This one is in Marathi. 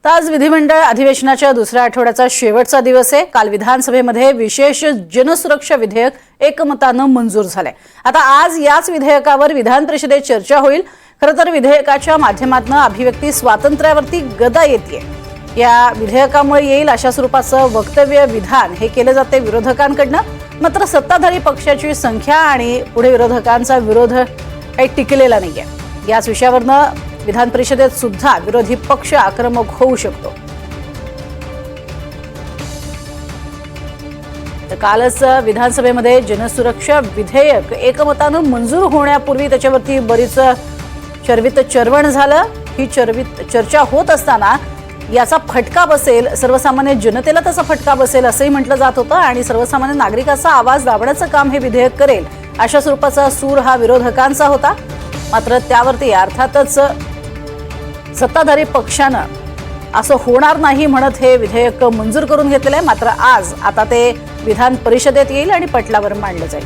तर आज विधिमंडळ अधिवेशनाच्या दुसऱ्या आठवड्याचा शेवटचा दिवस आहे। काल विधानसभेमध्ये विशेष जनसुरक्षा विधेयक एकमतानं मंजूर झाले। आता आज याच विधेयकावर विधान परिषदेत चर्चा होईल। खरं तर विधेयकाच्या माध्यमातून अभिव्यक्ती स्वातंत्र्यावरती गदा येते। या विधेयकामुळे येईल अशा स्वरूपाचं वक्तव्य विधान हे केले जाते विरोधकांकडनं। मात्र सत्ताधारी पक्षाची संख्या आणि पुढे विरोधकांचा विरोध काही टिकलेला नाहीये। याच विषयावरनं विधान परिषदेत सुद्धा विरोधी पक्ष आक्रमक होऊ शकतो। तर कालच विधानसभेमध्ये जनसुरक्षा विधेयक एकमतानं मंजूर होण्यापूर्वी त्याच्यावरती बरीच चर्वित चर्वण झालं। ही चर्वित चर्चा होत असताना याचा फटका बसेल, सर्वसामान्य जनतेला त्याचा फटका बसेल असंही म्हटलं जात होतं आणि सर्वसामान्य नागरिकांचा आवाज दाबण्याचं काम हे विधेयक करेल अशा स्वरूपाचा सूर हा विरोधकांचा होता। मात्र त्यावरती अर्थातच सत्ताधारी पक्षानं असं होणार नाही म्हणत हे विधेयक मंजूर करून घेतलेलं आहे। मात्र आज आता ते विधान परिषदेत येईल आणि पटलावर मांडलं जाईल।